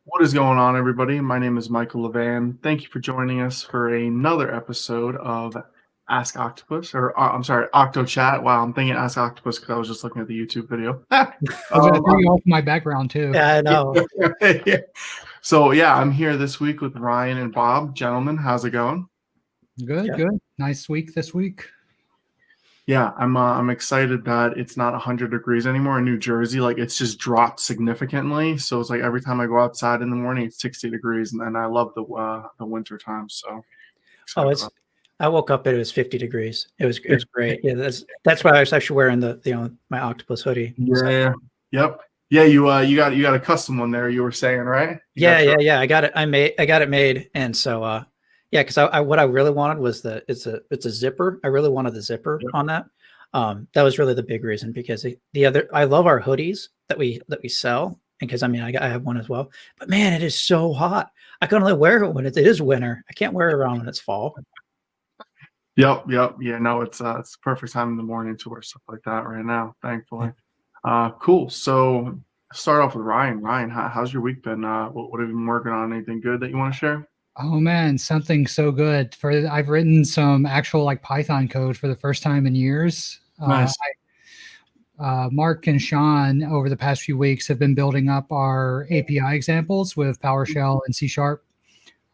What is going on, everybody? My name is Michael Levan. Thank you for joining us for another episode of Ask Octopus, or I'm sorry, OctoChat. Wow, I'm thinking Ask Octopus because I was just looking at the YouTube video. I threw you off my background too. Yeah, I know. Yeah. So yeah, I'm here this week with Ryan and Bob. Gentlemen, how's it going? Good, Yeah. good. Nice week this week. Yeah, I'm excited that it's not 100 degrees anymore in New Jersey. Like it's just dropped significantly. So it's like every time I go outside in the morning, it's 60 degrees, and I love the winter time. So Oh, excited about I woke up and it was 50 degrees. It was great. Yeah, that's why I was actually wearing my octopus hoodie. So, Yeah. Yep. Yeah, you got a custom one there, you were saying, right? yeah. I got it made. And so yeah, because I what I really wanted was it's a zipper. I really wanted the zipper Yep. on that. That was really the big reason because I love our hoodies that we sell. And because I have one as well. But man, it is so hot. I can only wear it when it is winter. I can't wear it around when it's fall. Yep. Yeah, no, it's the perfect time in the morning to wear stuff like that right now, thankfully. Cool. So start off with Ryan. Ryan, how's your week been? What have you been working on? Anything good that you want to share? Oh man, something so good. I've written some actual like Python code for the first time in years. Nice. Mark and Sean over the past few weeks have been building up our API examples with PowerShell and C#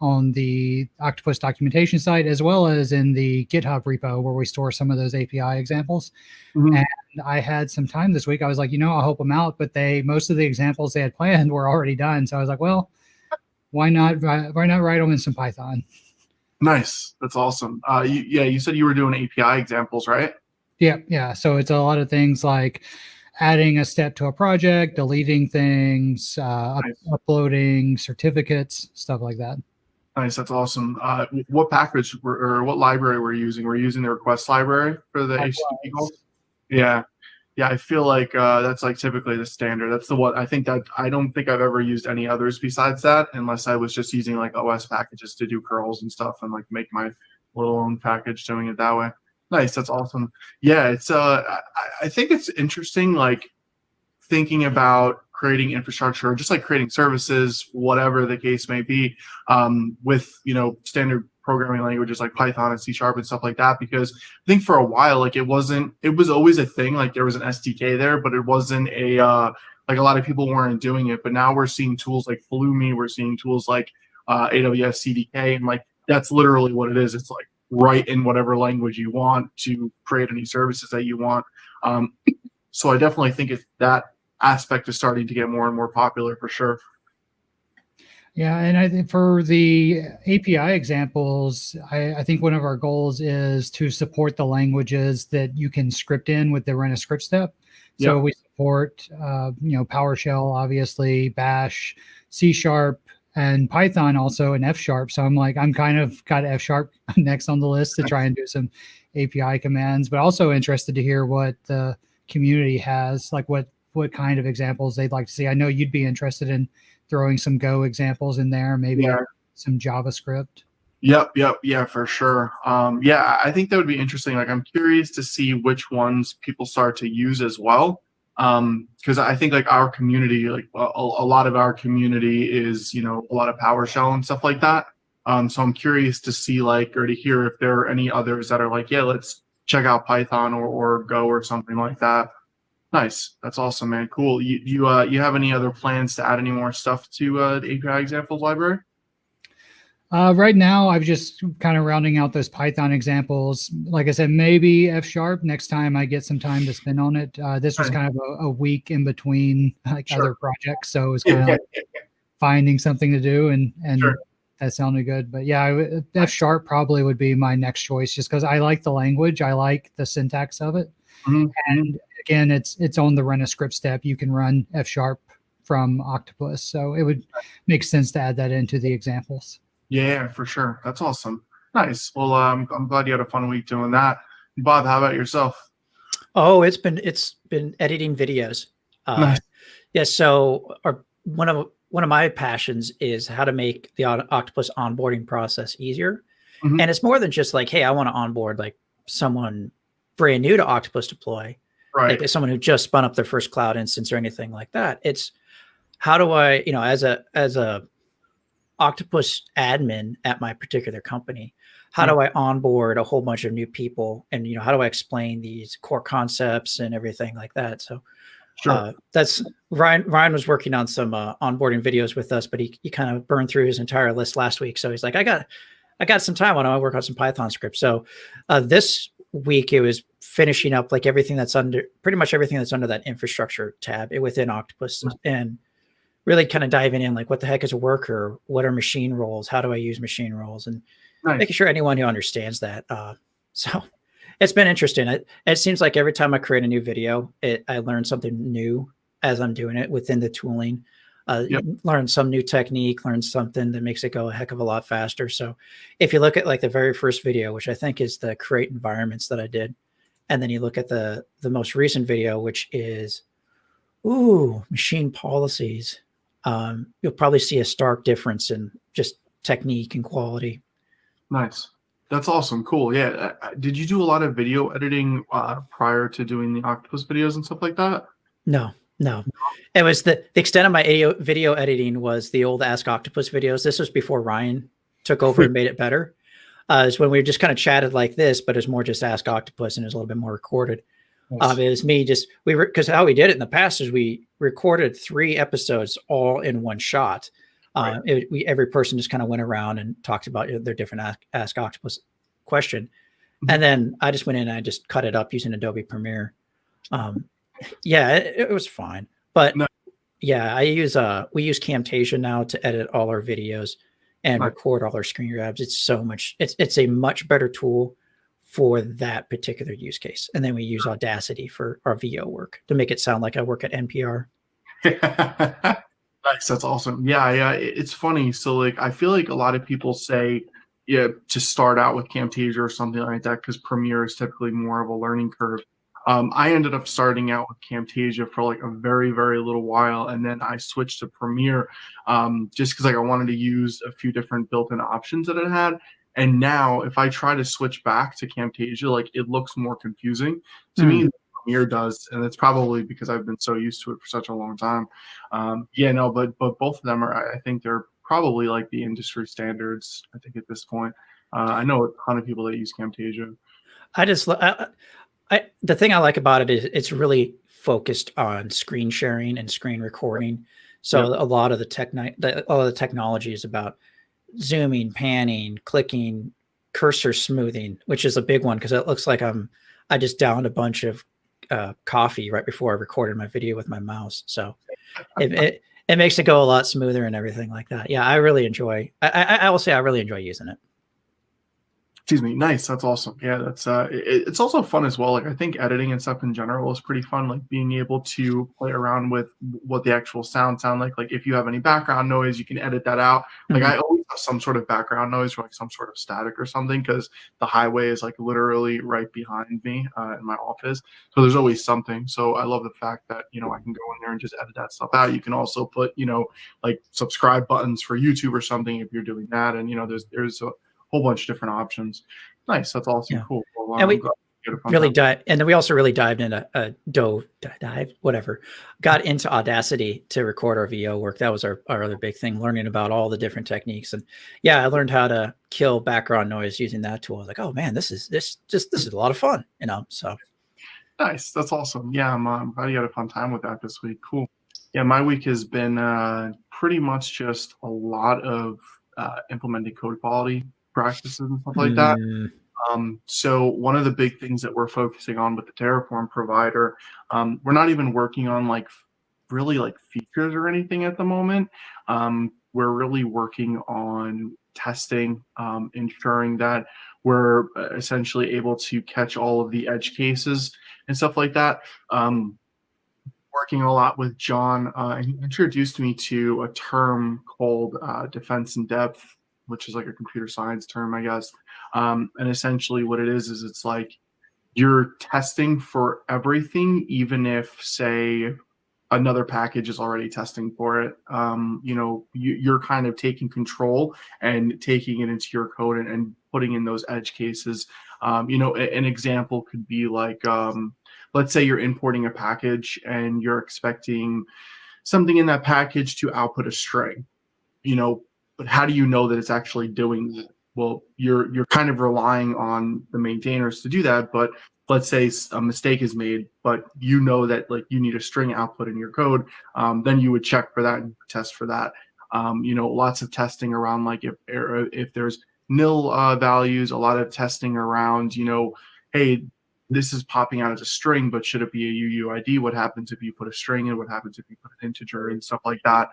on the Octopus documentation site, as well as in the GitHub repo where we store some of those API examples. Mhm. And I had some time this week. I was like, I'll help them out. But most of the examples they had planned were already done. So I was like, well, why not write them in some Python? Nice. That's awesome. You said you were doing API examples, right? Yeah. So it's a lot of things like adding a step to a project, deleting things, Nice. uploading certificates, stuff like that. Nice. That's awesome. What package or what library were you using? Were you using the request library for the HTTP call? Yeah. Yeah, I feel like that's like typically the standard. That's the one I think that I don't think I've ever used any others besides that, unless I was just using like OS packages to do curls and stuff and like make my little own package doing it that way. Nice, that's awesome. Yeah, it's I think it's interesting, like thinking about creating infrastructure, just like creating services, whatever the case may be, with standard programming languages like Python and C# and stuff like that. Because I think for a while, like it was always a thing. Like there was an SDK there, but it wasn't like a lot of people weren't doing it. But now we're seeing tools like Flumi, we're seeing tools like AWS CDK, and like that's literally what it is. It's like write in whatever language you want to create any services that you want. So I definitely think that aspect is starting to get more and more popular for sure. Yeah, and I think for the API examples, I think one of our goals is to support the languages that you can script in with the run a script step. So Yep. we support, PowerShell, obviously, Bash, C#, and Python also, and F#. So I'm kind of got F# next on the list to try and do some API commands, but also interested to hear what the community has, like what kind of examples they'd like to see. I know you'd be interested in throwing some Go examples in there, maybe Yeah. some JavaScript. Yep. Yeah, for sure. Yeah, I think that would be interesting. Like, I'm curious to see which ones people start to use as well. Because I think like our community, like a lot of our community is, a lot of PowerShell and stuff like that. So I'm curious to see or to hear if there are any others that are like, yeah, let's check out Python or Go or something like that. Nice. That's awesome, man. Cool. You have any other plans to add any more stuff to the API examples library? Right now, I've just kind of rounding out those Python examples. Like I said, maybe F# next time I get some time to spend on it. This was kind of a week in between other projects, so it was kind of finding something to do, and that sounded good. But yeah, F# probably would be my next choice, just because I like the language, I like the syntax of it, and again, it's on the run a script step. You can run F# from Octopus, so it would make sense to add that into the examples. Yeah, for sure. That's awesome. Nice. Well, I'm glad you had a fun week doing that. Bob, how about yourself? Oh, it's been editing videos. Nice. Yeah. So one of my passions is how to make the Octopus onboarding process easier. Mhm. And it's more than just like, hey, I want to onboard like someone brand new to Octopus Deploy, Right. like someone who just spun up their first cloud instance or anything like that. It's how do I, as a Octopus admin at my particular company, how do I onboard a whole bunch of new people, and how do I explain these core concepts and everything like that? So Sure. that's Ryan was working on some onboarding videos with us, but he kind of burned through his entire list last week. So he's like, I got some time. Why don't I work on some Python scripts? So this week it was finishing up like pretty much everything that's under that infrastructure tab within Octopus, and really kind of diving in, like, what the heck is a worker? What are machine roles? How do I use machine roles? And making sure anyone who understands that. So it's been interesting. It seems like every time I create a new video, I learn something new as I'm doing it within the tooling. Learn some new technique, learn something that makes it go a heck of a lot faster. So if you look at like the very first video, which I think is the create environments that I did, and then you look at the most recent video, which is machine policies, you'll probably see a stark difference in just technique and quality. Nice. That's awesome. Cool. Yeah. Did you do a lot of video editing prior to doing the Octopus videos and stuff like that? No. It was the extent of my video editing was the old Ask Octopus videos. This was before Ryan took over and made it better. It's when we just kind of chatted like this, but it was more just Ask Octopus, and it was a little bit more recorded. Nice. It was me because how we did it in the past is we recorded 3 episodes all in one shot. Right. Every person just kind of went around and talked about their different Ask Octopus question. Mm-hmm. And then I just went in and I just cut it up using Adobe Premiere. It was fine. But we use Camtasia now to edit all our videos and record all our screen grabs. It's a much better tool for that particular use case. And then we use Audacity for our VO work to make it sound like I work at NPR. Nice. That's awesome. Yeah. It's funny. So like, I feel like a lot of people say, to start out with Camtasia or something like that, because Premiere is typically more of a learning curve. I ended up starting out with Camtasia for like a very, very little while. And then I switched to Premiere just because like I wanted to use a few different built-in options that it had. And now if I try to switch back to Camtasia, like it looks more confusing to me than Premiere does. And it's probably because I've been so used to it for such a long time. But both of them are, I think they're probably like the industry standards, I think, at this point. I know a ton of people that use Camtasia. The thing I like about it is it's really focused on screen sharing and screen recording. So a lot of the technology is about zooming, panning, clicking, cursor smoothing, which is a big one because it looks like I just downed a bunch of coffee right before I recorded my video with my mouse. So it makes it go a lot smoother and everything like that. Yeah, I really enjoy. I will say I really enjoy using it. Excuse me. Nice. That's awesome. Yeah, that's it's also fun as well. Like I think editing and stuff in general is pretty fun. Like being able to play around with what the actual sound like. Like if you have any background noise, you can edit that out. Like I always have some sort of background noise or like some sort of static or something because the highway is like literally right behind me in my office. So there's always something. So I love the fact that, I can go in there and just edit that stuff out. You can also put, like subscribe buttons for YouTube or something if you're doing that. And, there's a whole bunch of different options. Nice. That's awesome. Yeah. Cool. Well, and we really dived, and then we also really dived into got into Audacity to record our VO work. That was our other big thing, learning about all the different techniques. And I learned how to kill background noise using that tool. I was like, oh man, this is a lot of fun, so. Nice. That's awesome. Yeah. I'm glad you had a fun time with that this week. Cool. Yeah. My week has been pretty much just a lot of implementing code quality practices and stuff like that. So one of the big things that we're focusing on with the Terraform provider, we're not even working on really features or anything at the moment. We're really working on testing, ensuring that we're essentially able to catch all of the edge cases and stuff like that. Working a lot with John. He introduced me to a term called defense in depth, which is like a computer science term, I guess. And essentially what it is it's like you're testing for everything, even if, say, another package is already testing for it. You're kind of taking control and taking it into your code and putting in those edge cases. An example could be like, let's say you're importing a package and you're expecting something in that package to output a string, but how do you know that it's actually doing that? Well, you're kind of relying on the maintainers to do that, but let's say a mistake is made, but you know that like you need a string output in your code, then you would check for that and test for that. Lots of testing around like if there's nil values, a lot of testing around, hey, this is popping out as a string, but should it be a UUID? What happens if you put a string in? What happens if you put an integer and stuff like that?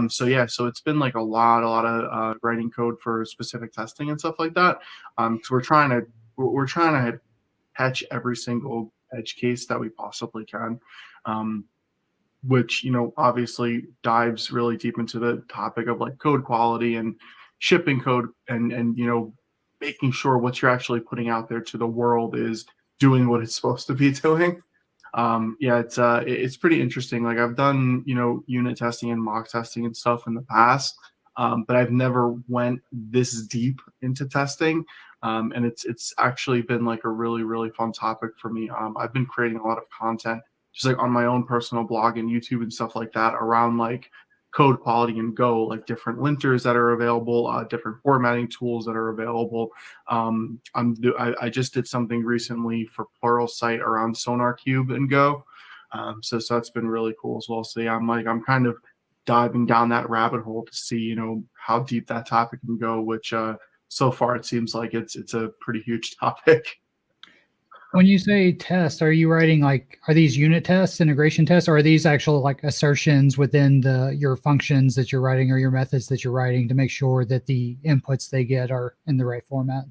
So it's been like a lot of writing code for specific testing and stuff like that. Because we're trying to catch every single edge case that we possibly can, which obviously dives really deep into the topic of like code quality and shipping code and making sure what you're actually putting out there to the world is doing what it's supposed to be doing. It's pretty interesting. Like I've done, unit testing and mock testing and stuff in the past, but I've never went this deep into testing. And it's actually been like a really, really fun topic for me. I've been creating a lot of content just like on my own personal blog and YouTube and stuff like that around like code quality in Go, like different linters that are available, different formatting tools that are available. I just did something recently for Pluralsight around SonarQube in Go. So that's been really cool as well. So yeah, I'm kind of diving down that rabbit hole to see, how deep that topic can go, which so far it seems like it's a pretty huge topic. When you say test, are you writing are these unit tests, integration tests, or are these actual like assertions within your functions that you're writing or your methods that you're writing to make sure that the inputs they get are in the right format?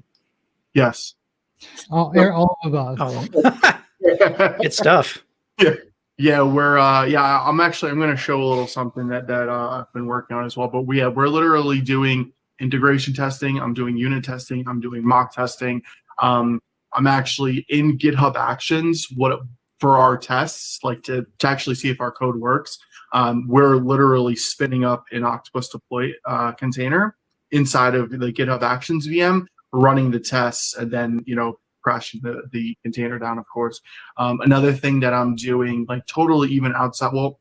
Yes. All above. Oh, good stuff. Yeah, I'm going to show a little something that I've been working on as well. But we're literally doing integration testing. I'm doing unit testing. I'm doing mock testing. I'm actually in GitHub Actions for our tests, like to actually see if our code works. We're literally spinning up an Octopus deploy container inside of the GitHub Actions VM, running the tests, and then crashing the container down, of course. Another thing that I'm doing, like totally even outside, well,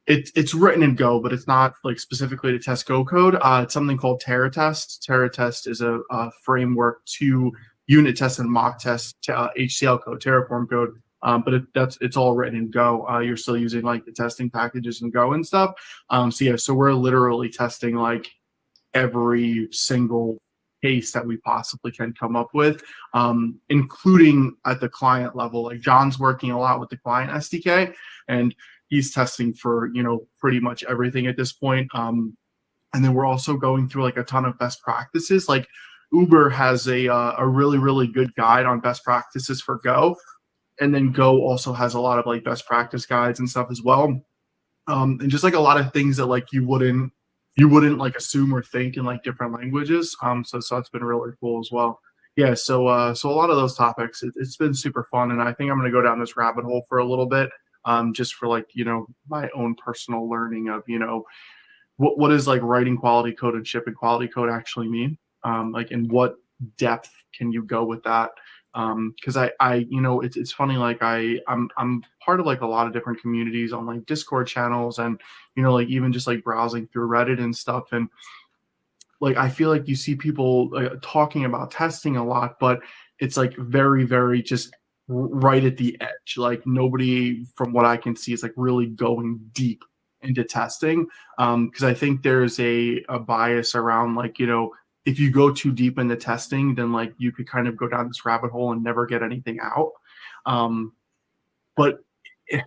it's written in Go, but it's not like specifically to test Go code. It's something called TerraTest. TerraTest is a framework to unit test and mock test HCL code, Terraform code, but it's all written in Go. You're still using like the testing packages in Go and stuff. So we're literally testing like every single case that we possibly can come up with, including at the client level. Like John's working a lot with the client SDK, and he's testing for pretty much everything at this point. And then we're also going through like a ton of best practices. Like Uber has a really, really good guide on best practices for Go. And then Go also has a lot of like best practice guides and stuff as well. And just like a lot of things that like you wouldn't like assume or think in like different languages. So it's been really cool as well. Yeah. So a lot of those topics, it's been super fun. And I think I'm going to go down this rabbit hole for a little bit, just for like, my own personal learning of, what is like writing quality code and shipping quality code actually mean? Like in what depth can you go with that? Because it's funny, like I'm part of like a lot of different communities on like Discord channels and like even just like browsing through Reddit and stuff, and like I feel like you see people talking about testing a lot, but it's like very, very just right at the edge. Like nobody, from what I can see, is like really going deep into testing, because I think there's a bias around like if you go too deep into testing, then like you could kind of go down this rabbit hole and never get anything out. But I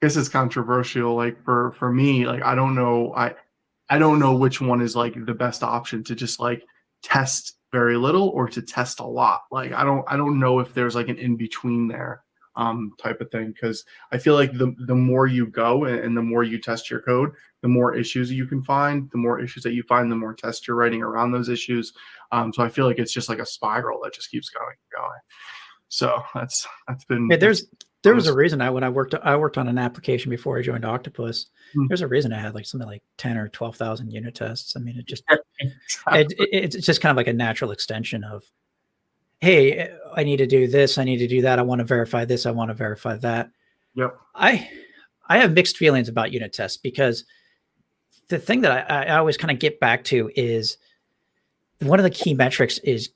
guess it's controversial. Like for me, like I don't know which one is like the best option, to just like test very little or to test a lot. Like I don't know if there's like an in between there type of thing, because I feel like the more you go and the more you test your code, the more issues you can find. The more issues that you find, the more tests you're writing around those issues. So I feel like it's just like a spiral that just keeps going and going. So that's been. Yeah, there was a reason when I worked on an application before I joined Octopus. There's a reason I had like something like 10 or 12,000 unit tests. I mean, it's just kind of like a natural extension of, hey, I need to do this, I need to do that, I want to verify this, I want to verify that. Yep. I have mixed feelings about unit tests because the thing that I always kind of get back to is one of the key metrics is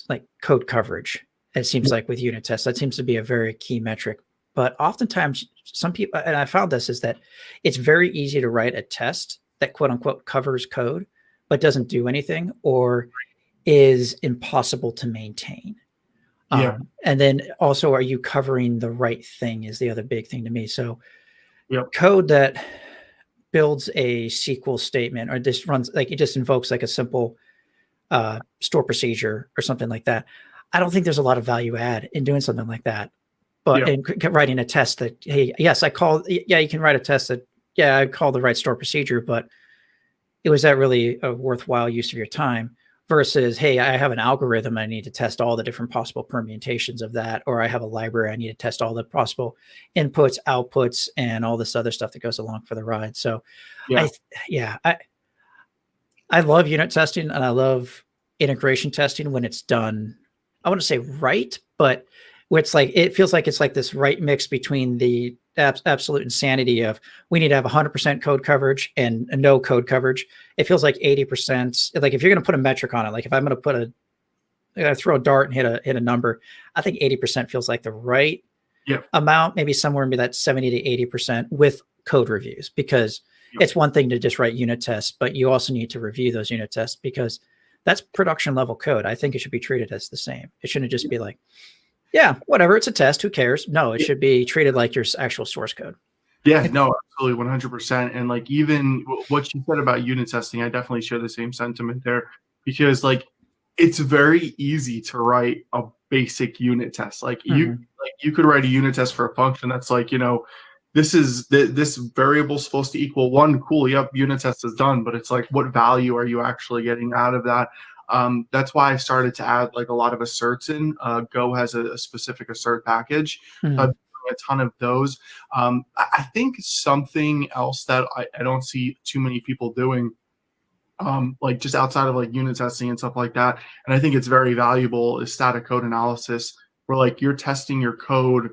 like code coverage. It seems like with unit tests, that seems to be a very key metric. But oftentimes, some people, and I found this, is that it's very easy to write a test that quote unquote covers code, but doesn't do anything or is impossible to maintain. Yeah. And then also, are you covering the right thing is the other big thing to me. So Yep. code that builds a SQL statement or this runs like it just invokes like a simple store procedure or something like that. I don't think there's a lot of value add in doing something like that. But in writing a test that, hey, yes, you can write a test that, yeah, I call the right store procedure, but was that really a worthwhile use of your time? Versus, hey, I have an algorithm. I need to test all the different possible permutations of that. Or I have a library. I need to test all the possible inputs, outputs, and all this other stuff that goes along for the ride. So I love unit testing and I love integration testing when it's done. I want to say right, but where it's like, it feels like it's like this right mix between the absolute insanity of we need to have 100% code coverage and no code coverage. It feels like 80%. Like if you're going to put a metric on it, like if I'm going to throw a dart and hit a number, I think 80% feels like the right amount, maybe somewhere in that 70 to 80% with code reviews, because it's one thing to just write unit tests, but you also need to review those unit tests because that's production level code. I think it should be treated as the same. It shouldn't just be like, yeah, whatever, it's a test, who cares? No, it should be treated like your actual source code. Yeah, no, absolutely, 100%. And like even what you said about unit testing, I definitely share the same sentiment there, because like it's very easy to write a basic unit test. Like you could write a unit test for a function that's like, this variable is supposed to equal 1. Cool, yep, unit test is done. But it's like, what value are you actually getting out of that? That's why I started to add like a lot of asserts in. Go has a specific assert package. A ton of those. I think something else that I don't see too many people doing, like just outside of like unit testing and stuff like that, and I think it's very valuable, is static code analysis, where like you're testing your code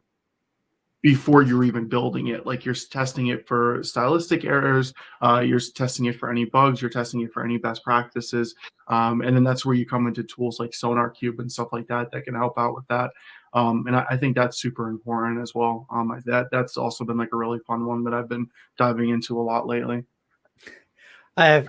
before you're even building it. Like you're testing it for stylistic errors, you're testing it for any bugs, you're testing it for any best practices. And then that's where you come into tools like SonarQube and stuff like that that can help out with that. And I think that's super important as well. That's also been like a really fun one that I've been diving into a lot lately. I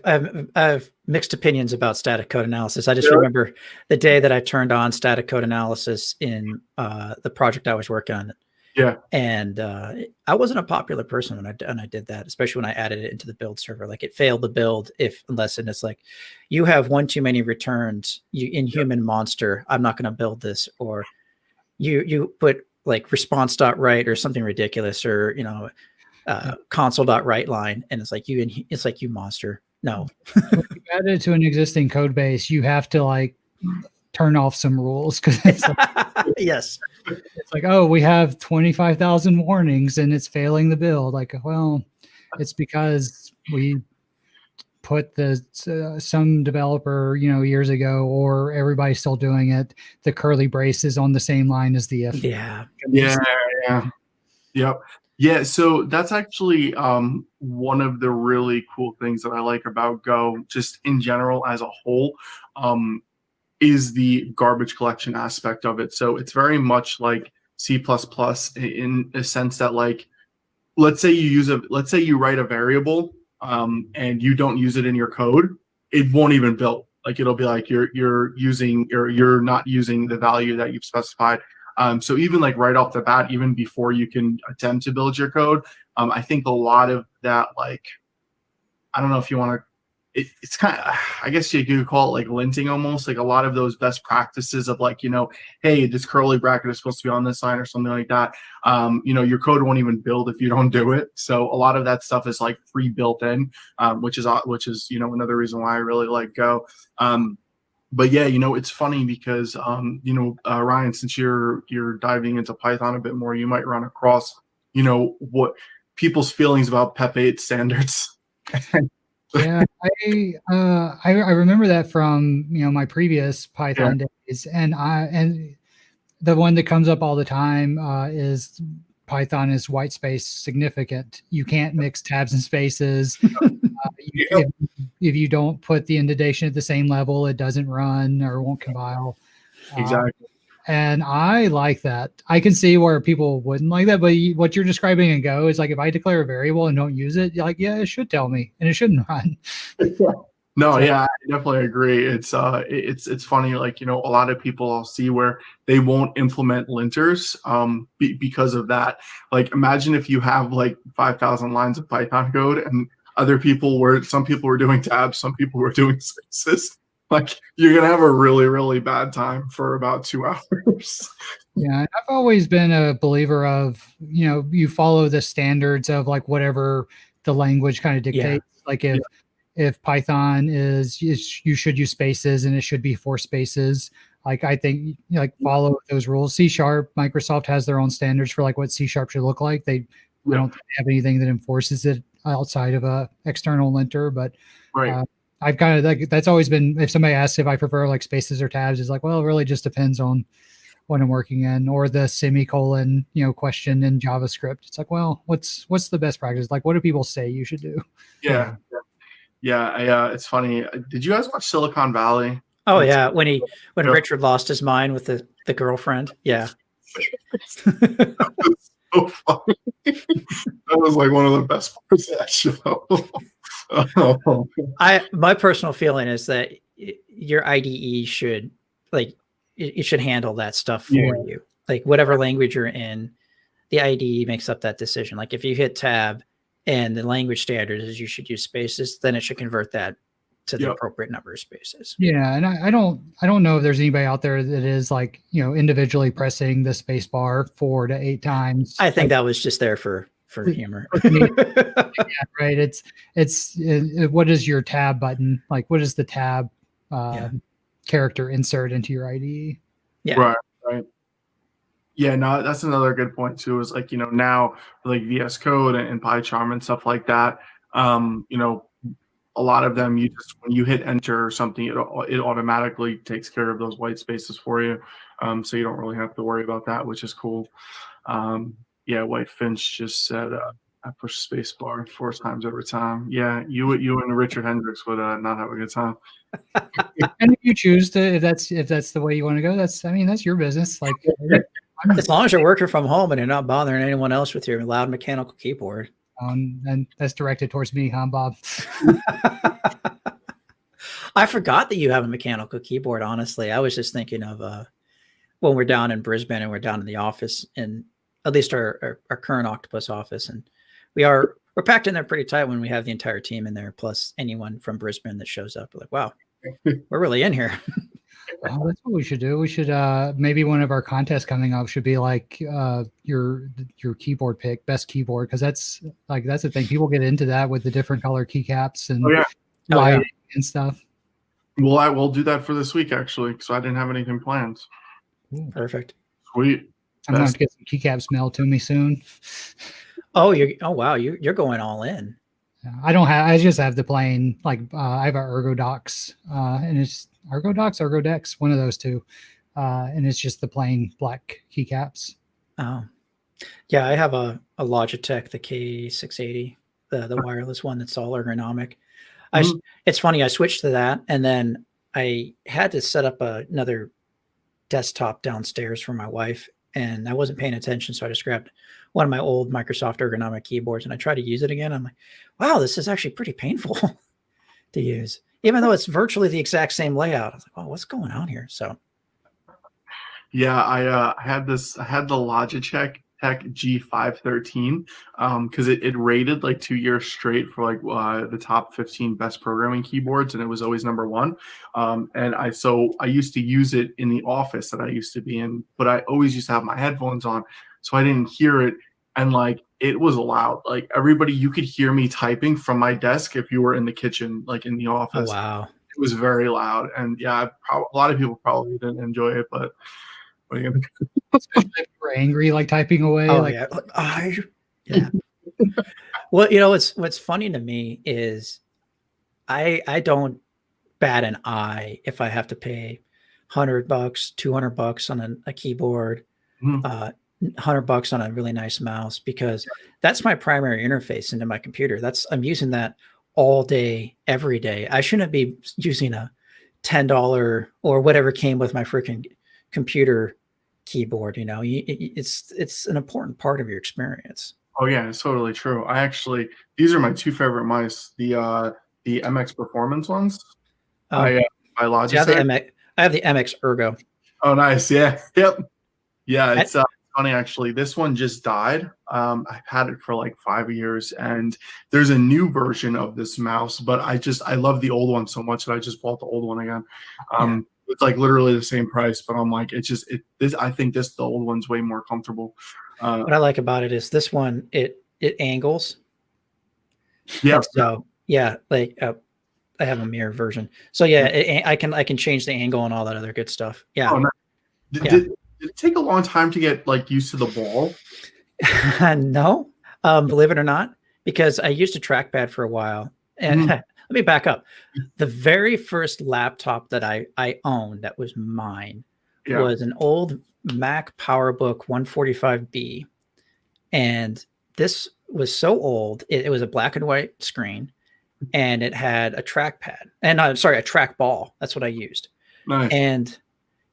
have mixed opinions about static code analysis. I just remember the day that I turned on static code analysis in the project I was working on. Yeah. And I wasn't a popular person when I did that, especially when I added it into the build server. Like it failed to build unless it's like, you have one too many returns, you inhuman monster, I'm not going to build this. Or you put like response.write or something ridiculous, or, console.write line. And it's like, you monster. No. When you add it to an existing code base, you have to like turn off some rules, because it's like, yes, it's like, oh, we have 25,000 warnings and it's failing the build. Like, well, it's because we put some developer, years ago, or everybody's still doing it, the curly braces on the same line as the if. Yeah. Yep. Yeah, so that's actually one of the really cool things that I like about Go, just in general as a whole, is the garbage collection aspect of it. So it's very much like C++ in a sense that, like, let's say you write a variable and you don't use it in your code, it won't even build. Like it'll be like you're not using the value that you've specified. So even like right off the bat, even before you can attempt to build your code, I think a lot of that, like, I don't know if you want to, it's kind of, I guess you could call it like linting almost, like a lot of those best practices of like, hey, this curly bracket is supposed to be on this line or something like that. Your code won't even build if you don't do it. So a lot of that stuff is like pre-built in, which is another reason why I really like Go. But yeah, it's funny because, Ryan, since you're diving into Python a bit more, you might run across, what people's feelings about PEP 8 standards. Yeah, I remember that from my previous Python days, and the one that comes up all the time is Python is white space significant. You can't mix tabs and spaces. Yep. If you don't put the indentation at the same level, it doesn't run or won't compile. Exactly. And I like that. I can see where people wouldn't like that, but what you're describing in Go is like if I declare a variable and don't use it, you're like, yeah, it should tell me, and it shouldn't run. No, yeah, I definitely agree. It's funny, like, a lot of people I'll see where they won't implement linters because of that. Like, imagine if you have like 5,000 lines of Python code and some people were doing tabs, some people were doing spaces. Like, you're gonna have a really, really bad time for about 2 hours. Yeah, and I've always been a believer of, you follow the standards of like whatever the language kind of dictates. Like if Python is you should use spaces and it should be 4 spaces. Like I think like follow those rules. C#, Microsoft has their own standards for like what C# should look like. I don't think they have anything that enforces it outside of a external linter, but Right. I've kind of like that's always been, if somebody asks if I prefer like spaces or tabs, it's like, well, it really just depends on what I'm working in, or the semicolon, question in JavaScript. It's like, well, what's the best practice? Like, what do people say you should do? Yeah. It's funny. Did you guys watch Silicon Valley? Oh yeah, when Richard lost his mind with the girlfriend. Yeah. That was so funny. That was like one of the best parts of that show. My personal feeling is that your IDE should it should handle that stuff for you. Like whatever language you're in, the IDE makes up that decision. Like if you hit tab and the language standard is you should use spaces, then it should convert that to the appropriate number of spaces. Yeah, and I don't know if there's anybody out there that is like, individually pressing the space bar 4 to 8 times. I think that was just there for humor. Yeah, right. It's what is your tab button? Like what is the tab character insert into your IDE? Yeah. Right. Yeah, no, that's another good point too, is like, now like VS Code and PyCharm and stuff like that, a lot of them, when you hit enter or something, it automatically takes care of those white spaces for you. So you don't really have to worry about that, which is cool. White Finch just said, I push space bar 4 times every time. Yeah, you and Richard Hendricks would not have a good time. And if you choose to, if that's the way you want to go, that's your business. Like as long as you're working from home and you're not bothering anyone else with your loud mechanical keyboard. And that's directed towards me, huh, Bob? I forgot that you have a mechanical keyboard. Honestly, I was just thinking of when we're down in Brisbane and we're down in the office, and at least our current Octopus office, and we're packed in there pretty tight when we have the entire team in there, plus anyone from Brisbane that shows up. We're like, wow, we're really in here. Oh, that's what we should do. We should maybe one of our contests coming up should be like your keyboard pick, best keyboard, because that's the thing. People get into that with the different color keycaps and lighting and stuff. Well, I will do that for this week actually, so I didn't have anything planned. Ooh. Perfect. Sweet. I'm going to get some keycaps mailed to me soon. Oh, wow, you're going all in. I just have the plain, like I have our ErgoDocs, and it's ErgoDex, one of those two, and it's just the plain black keycaps. Oh, yeah, I have a Logitech, the K680, the wireless one that's all ergonomic. It's funny, I switched to that, and then I had to set up another desktop downstairs for my wife, and I wasn't paying attention, so I just grabbed one of my old Microsoft ergonomic keyboards and I tried to use it again. I'm like, wow, this is actually pretty painful to use, even though it's virtually the exact same layout. I was like, oh, what's going on here? So, yeah, I had the Logitech G513 because it rated like 2 years straight for like the top 15 best programming keyboards, and it was always number 1. And I used to use it in the office that I used to be in, but I always used to have my headphones on, so I didn't hear it. And like it was loud. Like you could hear me typing from my desk if you were in the kitchen, like in the office. Oh, wow. It was very loud, and yeah, a lot of people probably didn't enjoy it, but what are you gonna do? Especially if you're angry, like typing away. Oh, like, yeah. Well, what's funny to me is I don't bat an eye if I have to pay $100, $200 on a keyboard. Mm-hmm. $100 on a really nice mouse because that's my primary interface into my computer. I'm using that all day, every day. I shouldn't be using a $10 or whatever came with my freaking computer keyboard. You know, it's an important part of your experience. Oh yeah, it's totally true. These are my two favorite mice. The MX Performance ones. Um, By See, I Logitech. have the MX Ergo. Oh, nice. Yeah. Yep. Yeah. I- It's funny actually. This one just died. I've had it for like 5 years, and there's a new version of this mouse, but I love the old one so much that I just bought the old one again. It's like literally the same price, but I'm like, I think the old one's way more comfortable. What I like about it is this one, it angles. Yeah. And so yeah, like I have a mirror version. So yeah, I can change the angle and all that other good stuff. Yeah. Oh, nice. Did it take a long time to get like used to the ball? No, believe it or not, because I used a trackpad for a while. And let me back up. The very first laptop that I owned that was mine was an old Mac PowerBook 145B. And this was so old, it was a black and white screen, and it had a trackpad. And I'm sorry, a trackball. That's what I used. Nice. And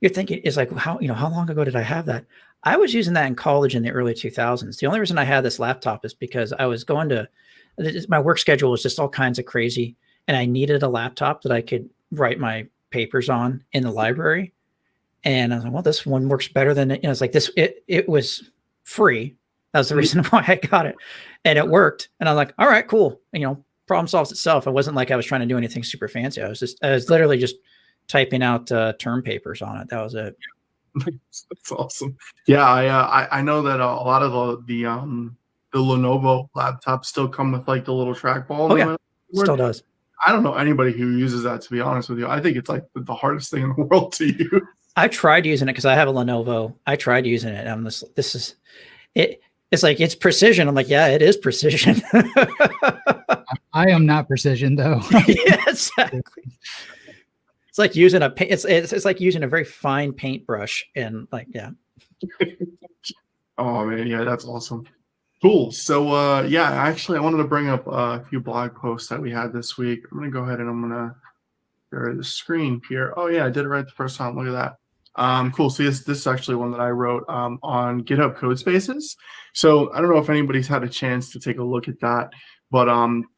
you're thinking, it's like, how long ago did I have that? I was using that in college in the early 2000s. The only reason I had this laptop is because I was my work schedule was just all kinds of crazy. And I needed a laptop that I could write my papers on in the library. And I was like, well, this one works better than it. It's like this, it was free. That was the reason why I got it. And it worked. And I'm like, all right, cool. Problem solves itself. It wasn't like I was trying to do anything super fancy. I was literally just typing out term papers on it. That was it. That's awesome. Yeah, I know that a lot of the Lenovo laptops still come with like the little trackball. Oh yeah, still does. I don't know anybody who uses that, to be honest with you. I think it's like the hardest thing in the world to use. I tried using it because I have a Lenovo. I tried using it. And this is it. It's like, it's precision. I'm like, yeah, it is precision. I am not precision though. Yeah, exactly. It's like using it's like using a very fine paintbrush and like, yeah. Oh man, yeah, that's awesome. Cool. So yeah, actually I wanted to bring up a few blog posts that we had this week. I'm gonna go ahead and I'm gonna share the screen here. Oh yeah, I did it right the first time. Look at that. Cool. So this is actually one that I wrote on GitHub Codespaces. So I don't know if anybody's had a chance to take a look at that, but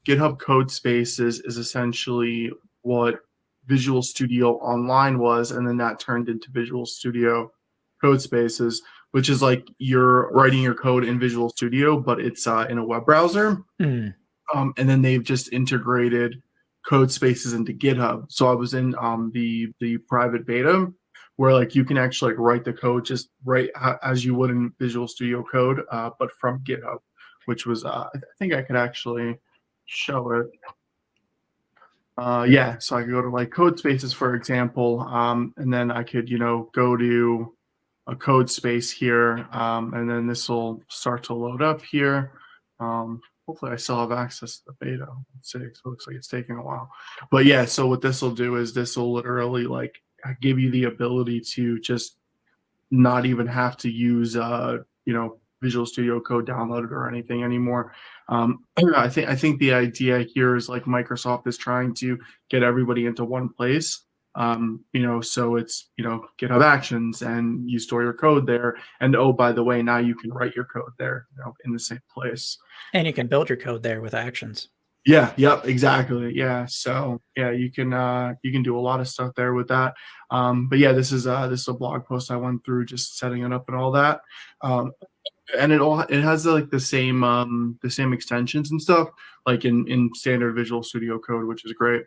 GitHub Codespaces is essentially what Visual Studio Online was, and then that turned into Visual Studio Codespaces, which is like you're writing your code in Visual Studio, but it's in a web browser. And then they've just integrated Codespaces into GitHub. So I was in the private beta, where like you can actually like write the code just right as you would in Visual Studio Code, but from GitHub, which was I think I could actually show it. Yeah, so I could go to like Codespaces, for example, and then I could go to a code space here, and then this will start to load up here. Hopefully I still have access to the beta. Let's see. So it looks like it's taking a while, but yeah. So what this will do is this will literally like give you the ability to just not even have to use Visual Studio Code downloaded or anything anymore. I think the idea here is like Microsoft is trying to get everybody into one place. So it's GitHub Actions, and you store your code there. And oh, by the way, now you can write your code there, in the same place. And you can build your code there with Actions. Yeah. Yep. Exactly. Yeah. So yeah, you can do a lot of stuff there with that. But yeah, this is a blog post I went through just setting it up and all that. And it has like the same extensions and stuff like in standard Visual Studio Code, which is great.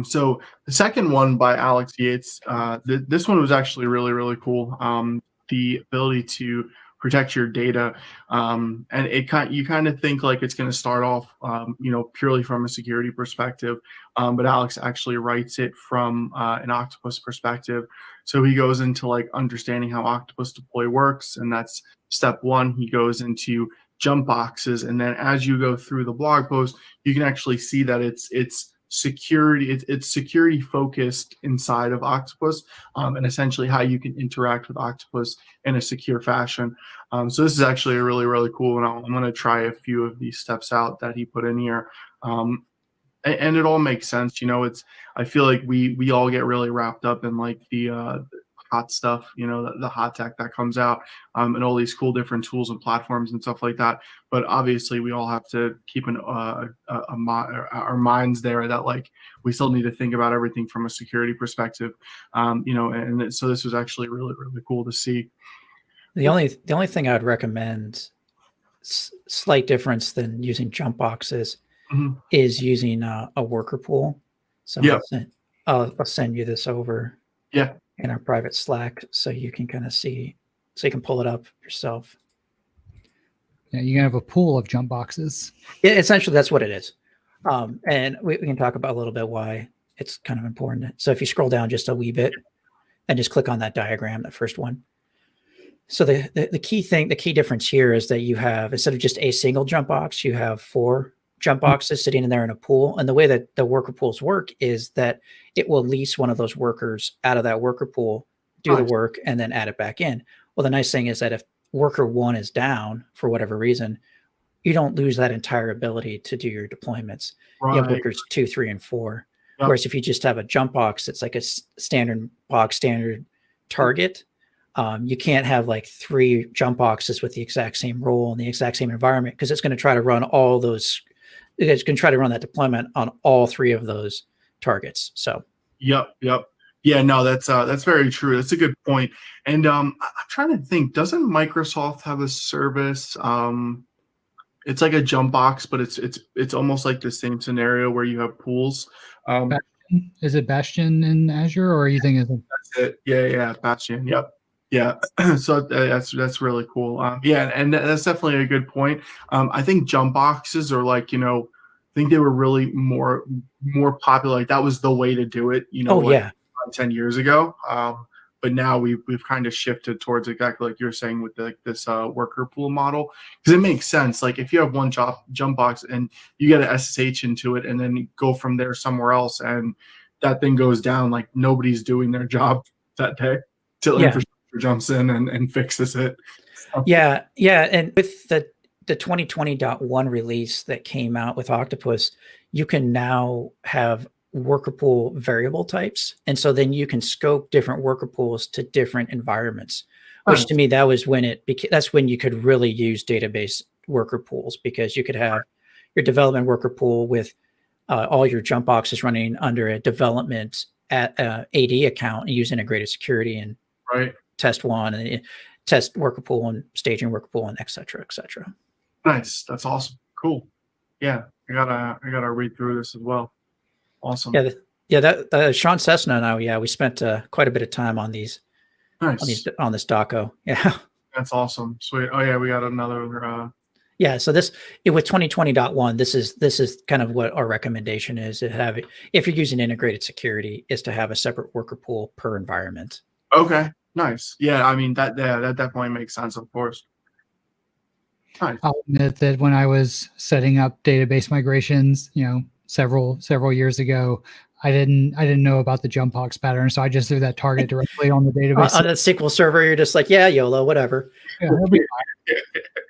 So the second one by Alex Yates, this one was actually really, really cool. The ability to protect your data, and you kind of think like it's going to start off purely from a security perspective, but Alex actually writes it from an Octopus perspective. So he goes into like understanding how Octopus deploy works, and that's step one. He goes into jump boxes, and then as you go through the blog post, you can actually see that it's security. It's security focused inside of Octopus, and essentially how you can interact with Octopus in a secure fashion. So this is actually a really cool, and I'm going to try a few of these steps out that he put in here. And it all makes sense. I feel like we all get really wrapped up in like the hot stuff, the hot tech that comes out, and all these cool different tools and platforms and stuff like that. But obviously, we all have to keep our minds there that like we still need to think about everything from a security perspective. And so this was actually really cool to see. The only thing I'd recommend, slight difference than using jump boxes, is using a worker pool. So yeah. I'll send you this over. Yeah. In our private Slack, so you can kind of see, so you can pull it up yourself. Yeah, you can have a pool of jump boxes. Yeah, essentially, that's what it is. And we can talk about a little bit why it's kind of important. So if you scroll down just a wee bit and just click on that diagram, that first one. So the key difference here is that you have, instead of just a single jump box, you have 4 jump boxes sitting in there in a pool. And the way that the worker pools work is that it will lease one of those workers out of that worker pool, do the work, and then add it back in. Well, the nice thing is that if worker 1 is down for whatever reason, you don't lose that entire ability to do your deployments. Right. You have workers 2, 3, and 4. Yep. Whereas if you just have a jump box, it's like a standard target. You can't have like 3 jump boxes with the exact same role in the exact same environment, because it's going to try to run all those. It's going to try to run that deployment on all 3 of those targets. So. Yep. Yeah, no, that's very true. That's a good point. And I'm trying to think, doesn't Microsoft have a service? It's like a jump box, but it's almost like the same scenario where you have pools. Is it Bastion in Azure, or are you thinking that's it? Yeah, Bastion. Yep. Yeah, so that's really cool. Yeah, and that's definitely a good point. I think jump boxes are like, I think they were really more popular. Like that was the way to do it. 10 years ago. But now we've kind of shifted towards exactly like you're saying with this worker pool model, because it makes sense. Like if you have one jump box and you get an SSH into it, and then you go from there somewhere else, and that thing goes down, like nobody's doing their job that day till infrastructure jumps in and fixes it. So. Yeah. And with the 2020.1 release that came out with Octopus, you can now have worker pool variable types. And so then you can scope different worker pools to different environments, which to me, that's when you could really use database worker pools, because you could have your development worker pool with all your jump boxes running under a development AD account and use integrated security and test 1 and test worker pool and staging worker pool and et cetera, et cetera. Nice. That's awesome. Cool. Yeah. I gotta read through this as well. Awesome. That Sean Cessna and I, we spent quite a bit of time on these. Nice. On this doco. Yeah. That's awesome. Sweet. Oh yeah, we got another. So with 2020.1, this is kind of what our recommendation is to have. If you're using integrated security, is to have a separate worker pool per environment. Okay. Nice. Yeah. I mean that definitely makes sense. Of course. Nice. I'll admit that when I was setting up database migrations, several years ago, I didn't know about the jump box pattern, so I just threw that target directly on the database. On that SQL server, you're just like, yeah, YOLO, whatever. Yeah,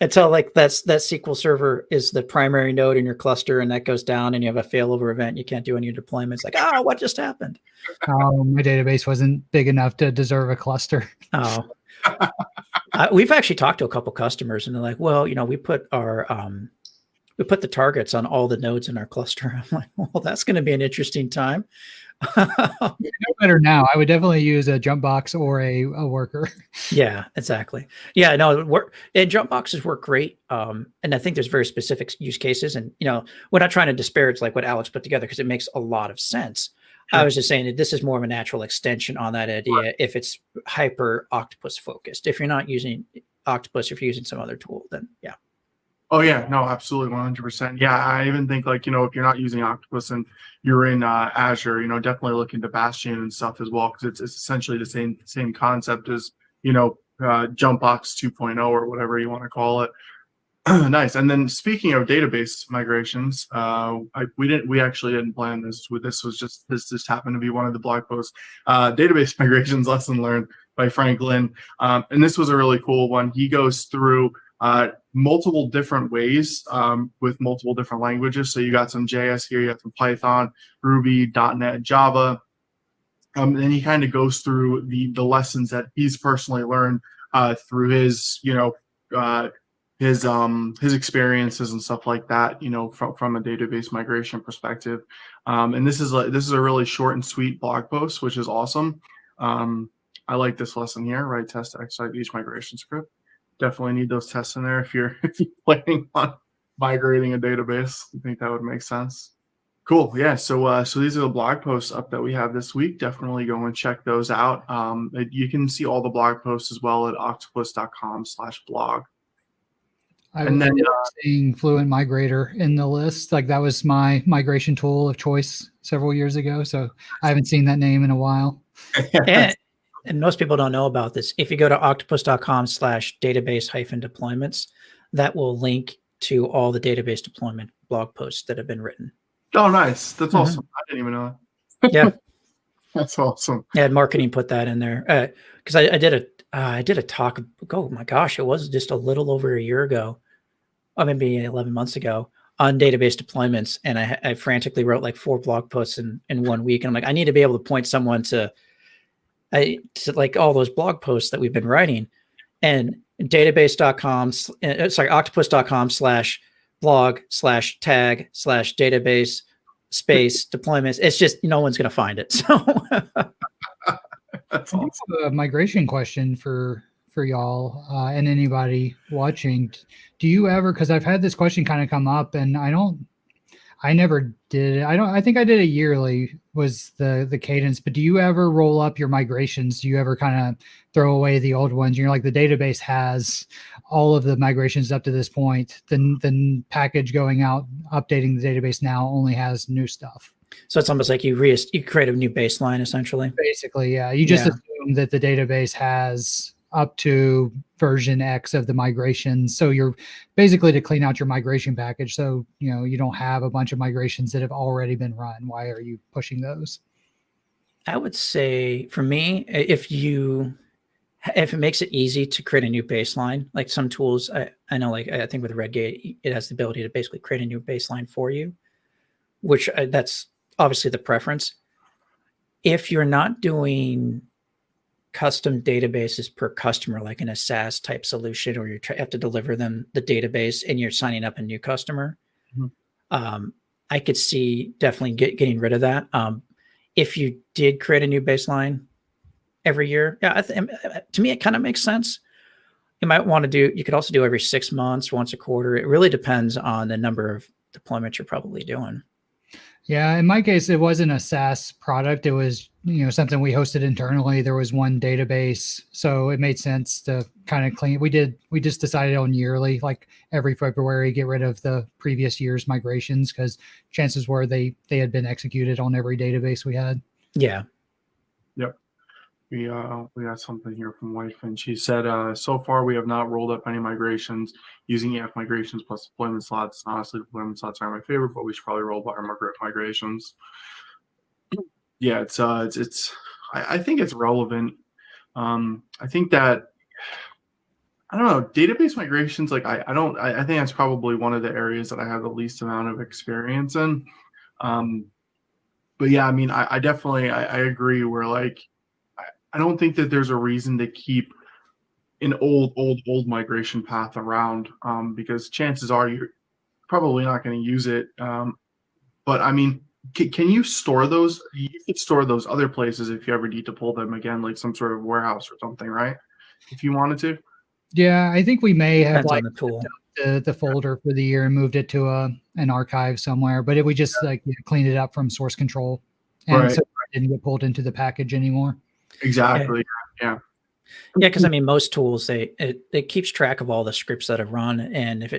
until like that SQL server is the primary node in your cluster, and that goes down, and you have a failover event. You can't do any deployments. Like, what just happened? My database wasn't big enough to deserve a cluster. Oh, we've actually talked to a couple customers, and they're like, well, we put the targets on all the nodes in our cluster. I'm like, well, that's going to be an interesting time. Better now. I would definitely use a jump box or a worker. Yeah, exactly. Yeah, no, and jump boxes work great. And I think there's very specific use cases. And, we're not trying to disparage like what Alex put together, because it makes a lot of sense. Sure. I was just saying that this is more of a natural extension on that idea if it's hyper Octopus focused. If you're not using Octopus, if you're using some other tool, then yeah. Oh yeah, no, absolutely, 100%. Yeah, I even think like, if you're not using Octopus and you're in Azure, definitely look into Bastion and stuff as well, because it's essentially the same concept as, Jump Box 2.0 or whatever you want to call it. Nice. And then speaking of database migrations, we actually didn't plan this. This just happened to be one of the blog posts. Database migrations lesson learned by Frank Lin, and this was a really cool one. He goes through multiple different ways with multiple different languages. So you got some JS here, you got some Python, Ruby, .NET, Java. And he kind of goes through the lessons that he's personally learned through his his experiences and stuff like that, from a database migration perspective. And this is a really short and sweet blog post, which is awesome. I like this lesson here, right? Test to exercise each migration script. Definitely need those tests in there if you're planning on migrating a database. I think that would make sense. Cool. Yeah. So these are the blog posts up that we have this week. Definitely go and check those out. You can see all the blog posts as well at octopus.com/blog. I was seeing Fluent Migrator in the list. Like that was my migration tool of choice several years ago. So I haven't seen that name in a while. And most people don't know about this. If you go to octopus.com/database-deployments, that will link to all the database deployment blog posts that have been written. Oh, nice. That's awesome. I didn't even know that. Yeah. That's awesome. Yeah, marketing put that in there. Because I did a talk, oh my gosh, it was just a little over a year ago, or maybe 11 months ago, on database deployments. And I frantically wrote like 4 blog posts in 1 week. And I'm like, I need to be able to point someone to like all those blog posts that we've been writing. And octopus.com/blog/tag/database space deployments. It's just, no one's going to find it. So that's awesome. I have a migration question for y'all and anybody watching. Do you ever, because I've had this question kind of come up and I never did it. I think I did it yearly was the cadence, but do you ever roll up your migrations? Do you ever kind of throw away the old ones? You're like, the database has all of the migrations up to this point. The package going out, updating the database now only has new stuff. So it's almost like you create a new baseline, essentially. Basically, yeah. You just assume that the database has up to version X of the migration. So you're basically to clean out your migration package. So, you don't have a bunch of migrations that have already been run. Why are you pushing those? I would say for me, if it makes it easy to create a new baseline, like some tools, I know, like I think with Redgate, it has the ability to basically create a new baseline for you, which that's obviously the preference. If you're not doing custom databases per customer, like in a SaaS type solution, or you have to deliver them the database and you're signing up a new customer, I could see definitely getting rid of that. If you did create a new baseline every year, to me, it kind of makes sense. You might want to you could also do every 6 months, once a quarter. It really depends on the number of deployments you're probably doing. Yeah, in my case, it wasn't a SaaS product. It was, something we hosted internally. There was one database, so it made sense to kind of clean. We just decided on yearly, like every February, get rid of the previous year's migrations because chances were they had been executed on every database we had. Yeah. Yep. We got something here from Wife, and she said, so far we have not rolled up any migrations using EF migrations plus deployment slots. Honestly, deployment slots are my favorite, but we should probably roll our migrations. Yeah, I think it's relevant. I think that, I don't know, database migrations, like I think that's probably one of the areas that I have the least amount of experience in. But yeah, I mean, I definitely, I agree where like, I don't think that there's a reason to keep an old migration path around because chances are you're probably not going to use it. But I mean, can you store those? You could store those other places if you ever need to pull them again, like some sort of warehouse or something, right? If you wanted to. Yeah, I think we may have Depends like on the tool. The folder for the year and moved it to an archive somewhere, but we just cleaned it up from source control, and so it didn't get pulled into the package anymore. Exactly. Yeah. Because I mean, most tools it keeps track of all the scripts that have run, and if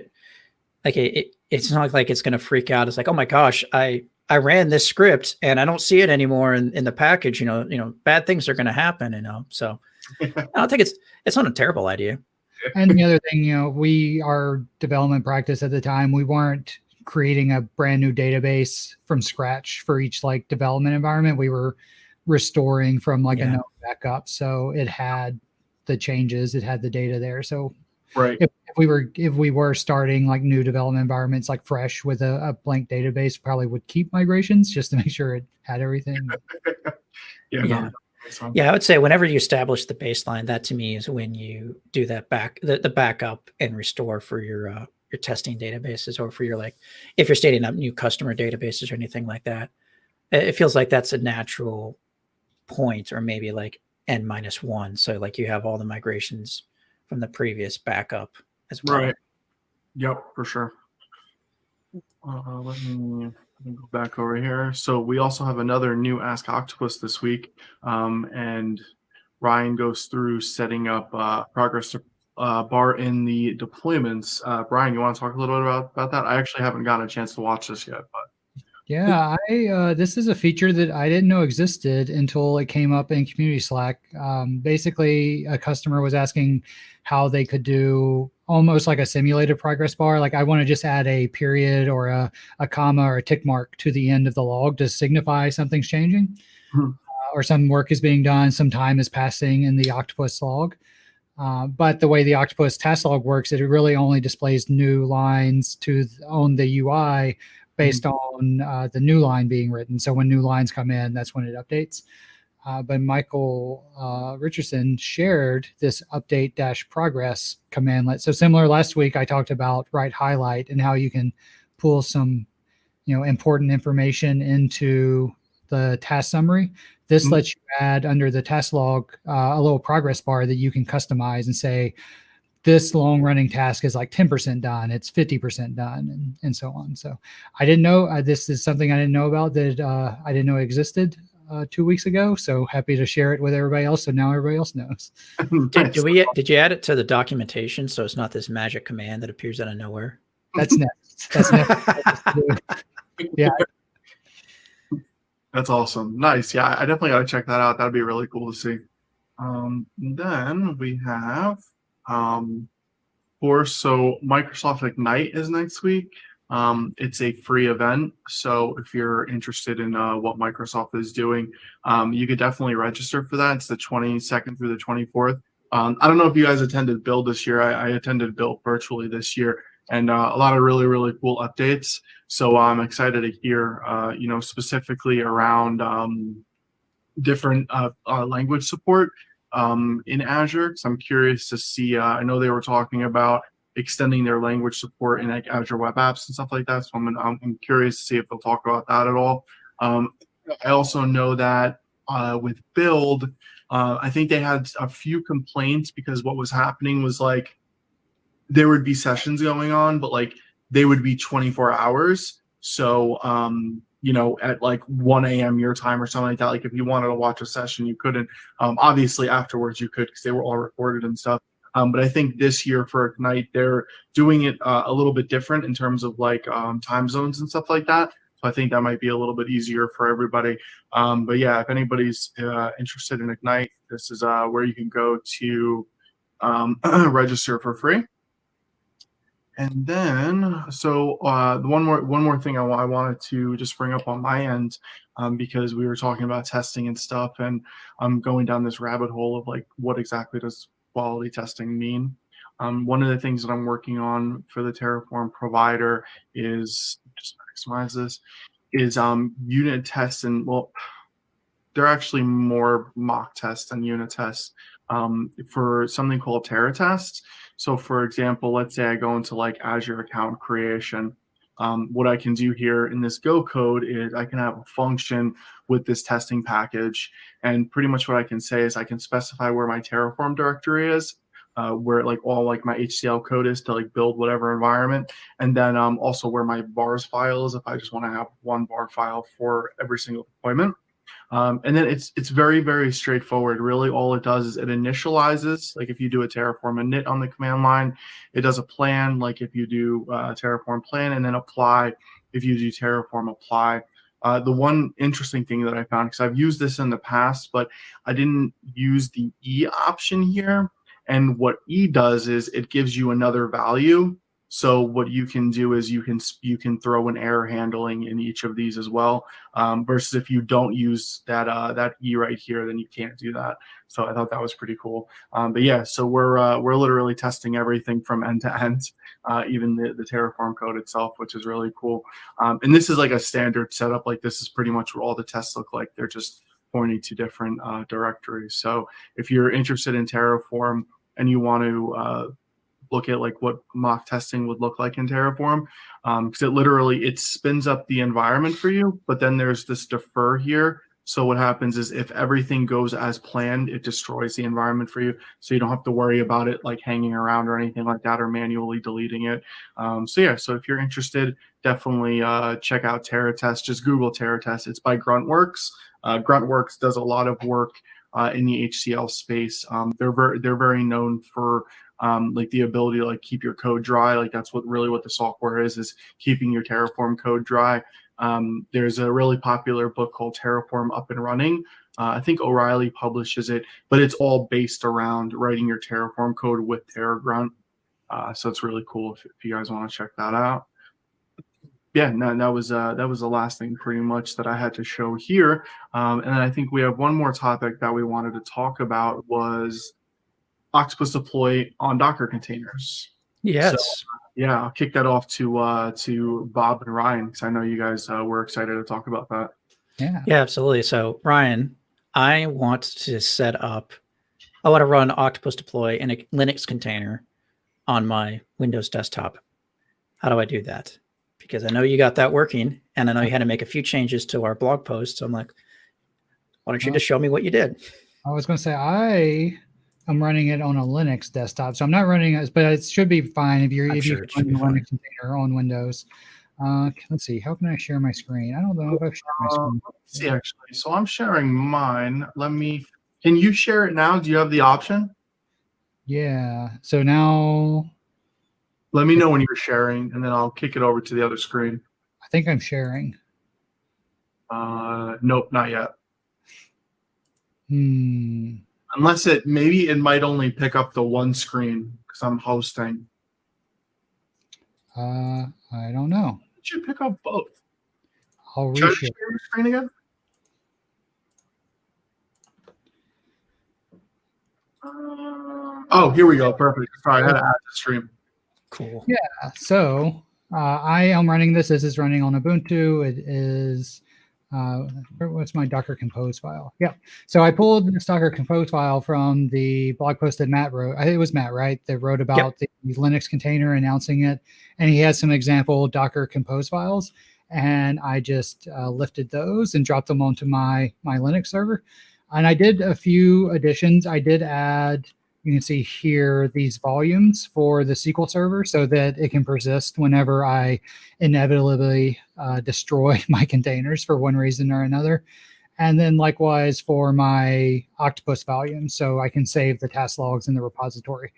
it's not like it's going to freak out. It's like, oh my gosh, I ran this script and I don't see it anymore in the package. Bad things are going to happen. So I don't think it's not a terrible idea. And the other thing, our development practice at the time, we weren't creating a brand new database from scratch for each like development environment. We were restoring from like a Yeah. node backup. So it had the changes, it had the data there. So Right. if we were starting like new development environments like fresh with a blank database, probably would keep migrations just to make sure it had everything. Yeah. Yeah. No, that's fine. Yeah, I would say whenever you establish the baseline, that to me is when you do that the backup and restore for your testing databases, or for your, like, if you're setting up new customer databases or anything like that. It feels like that's a natural point, or maybe like n-1. So like you have all the migrations from the previous backup as well. Right. Yep, for sure. Let me go back over here. So we also have another new Ask Octopus this week, and Ryan goes through setting up progress bar in the deployments. Brian, you want to talk a little bit about that? I actually haven't gotten a chance to watch this yet, but Yeah, I this is a feature that I didn't know existed until it came up in community Slack. Basically, a customer was asking how they could do almost like a simulated progress bar. Like I want to just add a period or a comma or a tick mark to the end of the log to signify something's changing, or some work is being done, some time is passing in the Octopus log. But the way the Octopus task log works, it really only displays new lines on the UI based on the new line being written. So when new lines come in, that's when it updates. But Michael Richardson shared this update -progress commandlet. So similar last week, I talked about write highlight and how you can pull some important information into the task summary. This lets you add under the task log a little progress bar that you can customize and say, this long running task is like 10% done, it's 50% done, and so on. So I didn't know this is something I didn't know about that I didn't know existed 2 weeks ago. So happy to share it with everybody else. So now everybody else knows. Did you add it to the documentation so it's not this magic command that appears out of nowhere? That's next. That's next. Yeah. That's awesome. Nice. Yeah, I definitely got to check that out. That'd be really cool to see. Then we have, so Microsoft Ignite is next week. It's a free event. So if you're interested in what Microsoft is doing, you could definitely register for that. It's the 22nd through the 24th. I don't know if you guys attended Build this year. I attended Build virtually this year, and a lot of really, really cool updates. So I'm excited to hear, specifically around different language support in Azure. So I'm curious to see, I know they were talking about extending their language support in like Azure Web Apps and stuff like that. So I'm curious to see if they'll talk about that at all. I also know that with Build, I think they had a few complaints because what was happening was like there would be sessions going on, but like they would be 24 hours. So, at like 1 a.m. your time or something like that, like if you wanted to watch a session, you couldn't. Obviously, afterwards you could because they were all recorded and stuff. But I think this year for Ignite, they're doing it a little bit different in terms of like time zones and stuff like that. So I think that might be a little bit easier for everybody. But yeah, if anybody's interested in Ignite, this is where you can go to register for free. And then, so one more thing I wanted to just bring up on my end, because we were talking about testing and stuff, and I'm going down this rabbit hole of like, what exactly does quality testing mean? One of the things that I'm working on for the Terraform provider is, just maximize this, is unit tests, and well, they're actually more mock tests than unit tests for something called Terra tests. So for example, let's say I go into like Azure account creation. What I can do here in this Go code is I can have a function with this testing package. And pretty much what I can say is I can specify where my Terraform directory is, where like all like my HCL code is to like build whatever environment. And then also where my bars file is if I just want to have one bar file for every single deployment. And then it's very, very straightforward. Really, all it does is it initializes, like if you do a Terraform init on the command line, it does a plan, like if you do Terraform plan, and then apply if you do Terraform apply. The one interesting thing that I found, because I've used this in the past, but I didn't use the E option here. And what E does is it gives you another value. So what you can do is you can throw an error handling in each of these as well. Versus if you don't use that E right here, then you can't do that. So I thought that was pretty cool. But yeah, so we're literally testing everything from end to end, even the Terraform code itself, which is really cool. And this is like a standard setup. Like this is pretty much what all the tests look like. They're just pointing to different directories. So if you're interested in Terraform and you want to look at like what mock testing would look like in Terraform, because it spins up the environment for you, but then there's this defer here. So what happens is if everything goes as planned, it destroys the environment for you. So you don't have to worry about it like hanging around or anything like that or manually deleting it. So yeah, so if you're interested, definitely check out TerraTest. Just Google TerraTest. It's by Gruntworks. Gruntworks does a lot of work in the HCL space. They're very known for like the ability to like keep your code dry. Like that's what the software is keeping your Terraform code dry. There's a really popular book called Terraform Up and Running. I think O'Reilly publishes it, but it's all based around writing your Terraform code with TerraGrunt. So it's really cool if you guys want to check that out. Yeah, no, that was the last thing pretty much that I had to show here. And then I think we have one more topic that we wanted to talk about was Octopus deploy on Docker containers. Yes. So, yeah, I'll kick that off to Bob and Ryan because I know you guys were excited to talk about that. Yeah, absolutely. So Ryan, I want to run Octopus deploy in a Linux container on my Windows desktop. How do I do that? Because I know you got that working, and I know you had to make a few changes to our blog post. So I'm like, why don't you just show me what you did? I was going to say I'm running it on a Linux desktop, so I'm not running it, but it should be fine if you run a Linux container on Windows. Let's see. How can I share my screen? I don't know if I've shared my screen. Let's see, actually. So I'm sharing mine. Can you share it now? Do you have the option? Yeah. So now. Let me know when you're sharing, and then I'll kick it over to the other screen. I think I'm sharing. Nope, not yet. Unless maybe it might only pick up the one screen because I'm hosting. I don't know. It should pick up both. I'll share reshare your screen again. Oh, here we go. Perfect. Sorry, I had to add the stream. Cool. Yeah. So I am running this. This is running on Ubuntu. It is. What's my Docker Compose file? Yeah. So I pulled this Docker Compose file from the blog post that Matt wrote. It was Matt, right? That wrote about the Linux container announcing it. And he had some example Docker Compose files. And I just lifted those and dropped them onto my Linux server. And I did a few additions. I did add, you can see here, these volumes for the SQL server so that it can persist whenever I inevitably destroy my containers for one reason or another. And then likewise for my Octopus volumes, so I can save the task logs in the repository.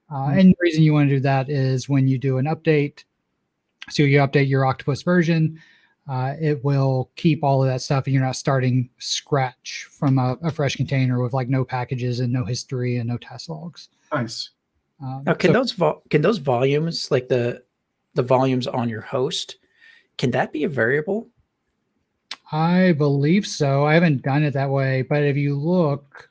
And the reason you want to do that is when you do an update, so you update your Octopus version, it will keep all of that stuff and you're not starting scratch from a fresh container with like no packages and no history and no task logs. Nice. Now, can those volumes, like the volumes on your host, can that be a variable? I believe so. I haven't done it that way, but if you look,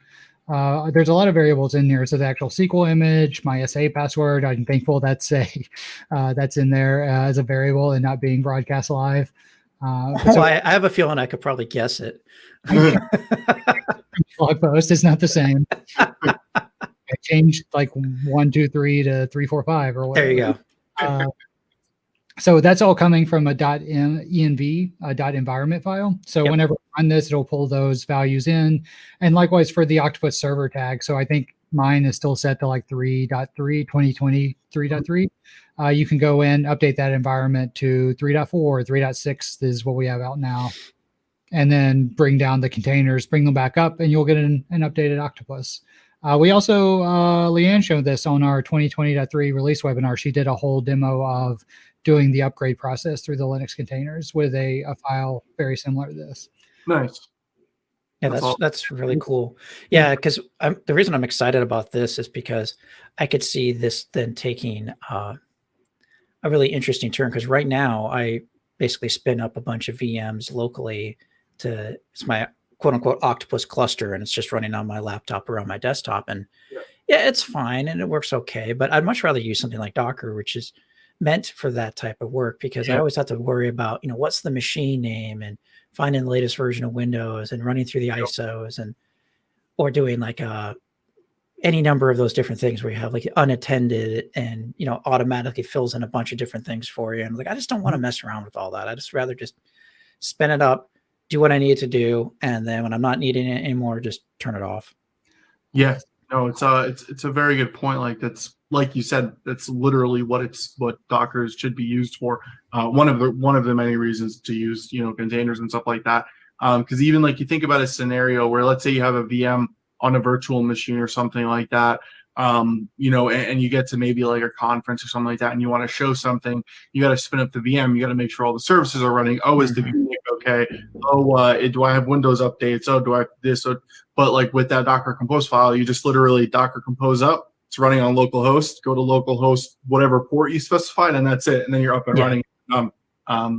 there's a lot of variables in there. So the actual SQL image, my SA password, I'm thankful that's in there as a variable and not being broadcast live. So I have a feeling I could probably guess it. Blog post is not the same. I changed like 1, 2, 3 to 3, 4, 5 or whatever. There you go. So that's all coming from a .env, .environment file. So whenever I run this, it'll pull those values in. And likewise for the Octopus server tag. So I think mine is still set to like 3.3, 2020 3.3. You can go in, update that environment to 3.4, 3.6 is what we have out now. And then bring down the containers, bring them back up, and you'll get an updated Octopus. We also, Leanne showed this on our 2020.3 release webinar. She did a whole demo of doing the upgrade process through the Linux containers with a file very similar to this. Nice. Yeah, that's really cool. Yeah, because the reason I'm excited about this is because I could see this then taking a really interesting turn. Because right now I basically spin up a bunch of VMs locally it's my quote unquote octopus cluster, and it's just running on my laptop or on my desktop. And yeah, it's fine and it works okay. But I'd much rather use something like Docker, which is meant for that type of work, because I always have to worry about, what's the machine name and finding the latest version of Windows and running through the ISOs or doing like any number of those different things where you have like unattended and, automatically fills in a bunch of different things for you. And like, I just don't want to mess around with all that. I just rather just spin it up, do what I need to do. And then when I'm not needing it anymore, just turn it off. Yeah. No, it's a very good point. Like that's, like you said, that's literally what Docker should be used for. One of the many reasons to use, containers and stuff like that. Because even like you think about a scenario where, let's say you have a VM on a virtual machine or something like that, and you get to maybe like a conference or something like that, and you want to show something, you got to spin up the VM. You got to make sure all the services are running. Oh, is the VM okay? Oh, do I have Windows updates? Oh, do I have this? But like with that Docker Compose file, you just literally Docker Compose up. It's running on localhost. Go to localhost, whatever port you specified, and that's it. And then you're up and running.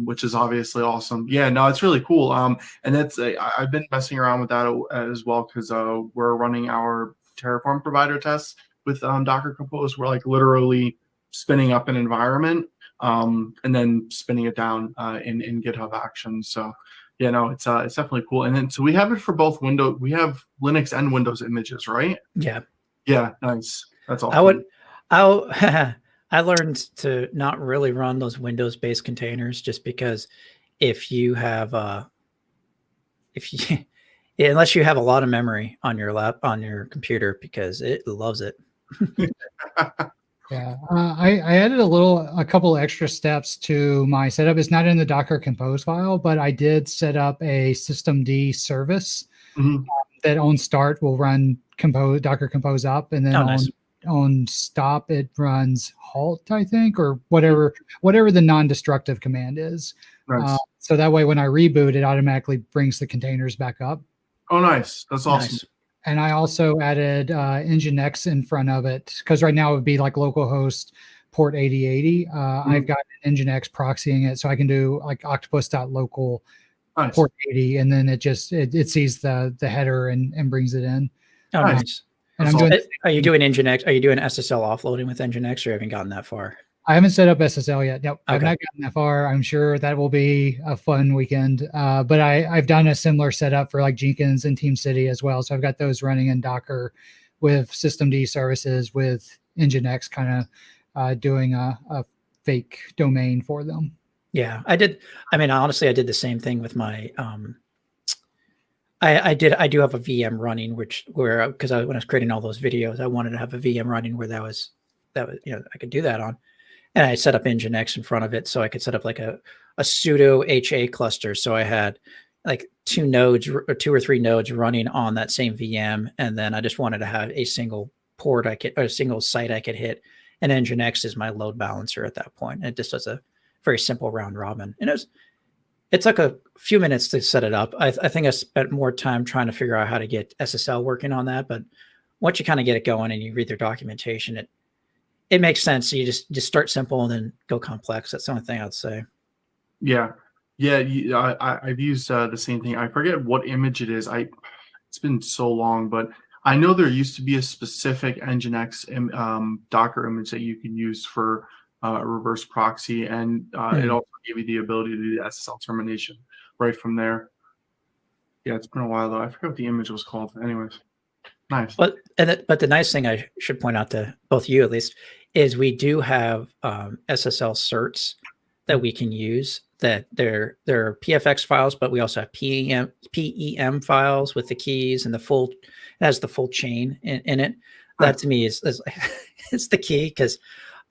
Which is obviously awesome. Yeah, no, it's really cool. And that's I've been messing around with that as well, because we're running our Terraform provider tests with Docker Compose. We're like literally spinning up an environment and then spinning it down in GitHub Actions. So yeah, no, it's definitely cool. And then so we have it for both Windows. We have Linux and Windows images, right? Yeah. Yeah, nice. That's awesome. I learned to not really run those Windows-based containers, just because if you have unless you have a lot of memory on your computer, because it loves it. Yeah, I added a couple extra steps to my setup. It's not in the Docker Compose file, but I did set up a systemd service that on start will run Docker Compose up, and then on stop it runs halt, I think, or whatever the non-destructive command is. Nice. So that way, when I reboot, it automatically brings the containers back up. Oh, nice. That's awesome. Nice. And I also added Nginx in front of it, because right now it would be like localhost port 8080. I've got an Nginx proxying it, so I can do like octopus.local port 80, and then it sees the header and brings it in. Oh, nice. And are you doing Nginx? Are you doing SSL offloading with Nginx, or haven't gotten that far? I haven't set up SSL yet. Nope, okay. I've not gotten that far. I'm sure that will be a fun weekend. But I've done a similar setup for like Jenkins and TeamCity as well. So I've got those running in Docker with systemd services with Nginx, kind of doing a fake domain for them. Yeah, I did. I mean, honestly, I did the same thing with my. I do have a VM running, because when I was creating all those videos, I wanted to have a VM running where that was I could do that on. And I set up Nginx in front of it, so I could set up like a pseudo HA cluster. So I had like two or three nodes running on that same VM, and then I just wanted to have a single port a single site I could hit. And Nginx is my load balancer at that point. And it just does a very simple round robin. And it took a few minutes to set it up. I think I spent more time trying to figure out how to get SSL working on that. But once you kind of get it going and you read their documentation, it makes sense. So you just start simple and then go complex. That's the only thing I'd say. Yeah. I've used the same thing. I forget what image it is. It's been so long, but I know there used to be a specific Nginx Docker image that you can use for reverse proxy, and it also gave you the ability to do the SSL termination right from there. Yeah, it's been a while though. I forget what the image was called. Anyways, nice. But the nice thing I should point out to both you, at least, is we do have SSL certs that we can use. That they're PFX files, but we also have PEM files with the keys and it has the full chain in it. That to me is it's the key, because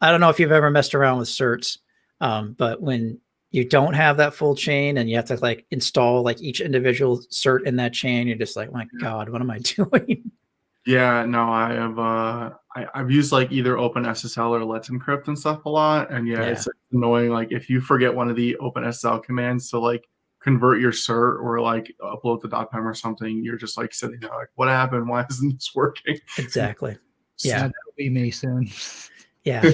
I don't know if you've ever messed around with certs, but when you don't have that full chain and you have to like install like each individual cert in that chain, you're just like, my God, what am I doing? Yeah, no, I have I've used like either OpenSSL or Let's Encrypt and stuff a lot, and it's annoying. Like if you forget one of the OpenSSL commands to like convert your cert or like upload the .pem or something, you're just like sitting there like, what happened? Why isn't this working? Exactly. So Yeah. that'll be me soon. Yeah.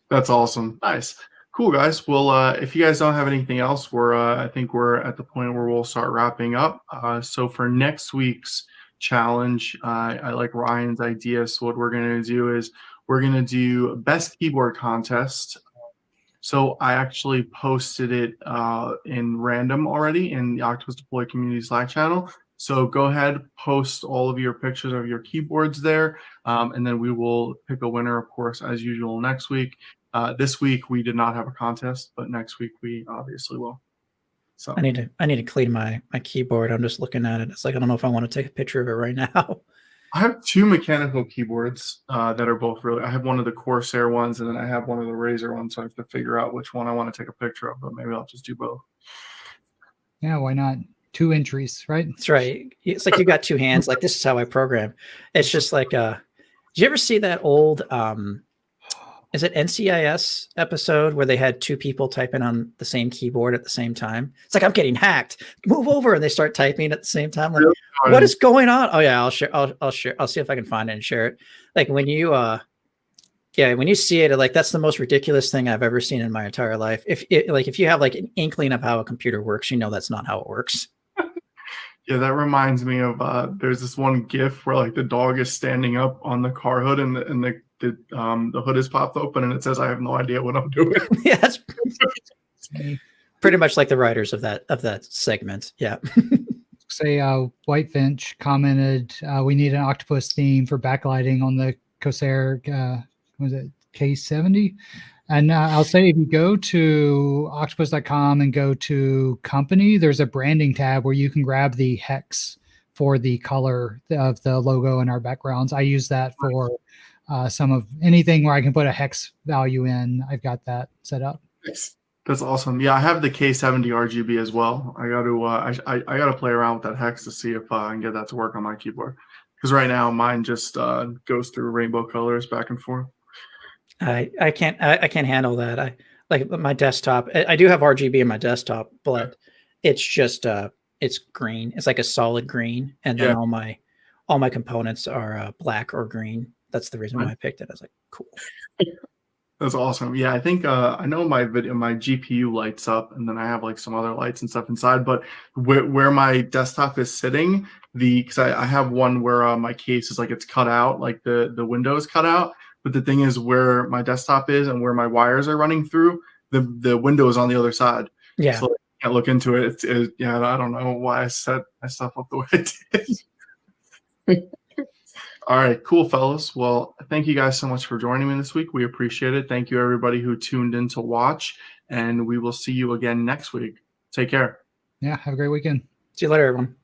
That's awesome. Nice. Cool, guys. Well, if you guys don't have anything else, I think we're at the point where we'll start wrapping up. So for next week's challenge, I like Ryan's idea. So what we're going to do is we're going to do best keyboard contest. So I actually posted it in random already in the Octopus Deploy community Slack channel. So go ahead, post all of your pictures of your keyboards there, and then we will pick a winner, of course, as usual next week. This week we did not have a contest, but next week we obviously will. So I need to clean my keyboard. I'm just looking at it. It's like I don't know if I want to take a picture of it right now. I have two mechanical keyboards that are both really. I have one of the Corsair ones, and then I have one of the Razer ones. So I have to figure out which one I want to take a picture of, but maybe I'll just do both. Yeah, why not? 2 entries, right? That's right. It's like you got 2 hands. Like this is how I program. It's just like did you ever see that old is it NCIS episode where they had 2 people typing on the same keyboard at the same time? It's like I'm getting hacked. Move over, and they start typing at the same time. Like, what is going on? Oh yeah, I'll share. I'll share. I'll see if I can find it and share it. Like when you when you see it, like that's the most ridiculous thing I've ever seen in my entire life. If you have like an inkling of how a computer works, you know that's not how it works. Yeah, that reminds me of there's this one GIF where like the dog is standing up on the car hood and the hood is popped open and it says, "I have no idea what I'm doing." Yeah, that's pretty much like the writers of that segment. Yeah. Say Whitefinch commented, we need an octopus theme for backlighting on the Corsair was it K70? And I'll say if you go to octopus.com and go to company, there's a branding tab where you can grab the hex for the color of the logo in our backgrounds. I use that for some of anything where I can put a hex value in. I've got that set up. That's awesome. Yeah, I have the K70 RGB as well. I got to I got to play around with that hex to see if I can get that to work on my keyboard. Because right now mine just goes through rainbow colors back and forth. I can't handle that. I like my desktop. I do have RGB in my desktop, but it's just it's green. It's like a solid green, and then all my components are black or green. That's the reason why I picked it. I was like, cool. That's awesome. Yeah, I think I know my GPU lights up, and then I have like some other lights and stuff inside. But where my desktop is sitting, because I have one where my case is like it's cut out, like the window is cut out. But the thing is, where my desktop is and where my wires are running through, the window is on the other side. Yeah. So I can't look into it. Yeah, I don't know why I set my stuff up the way I did. All right, cool, fellas. Well, thank you guys so much for joining me this week. We appreciate it. Thank you, everybody who tuned in to watch, and we will see you again next week. Take care. Yeah, have a great weekend. See you later, everyone.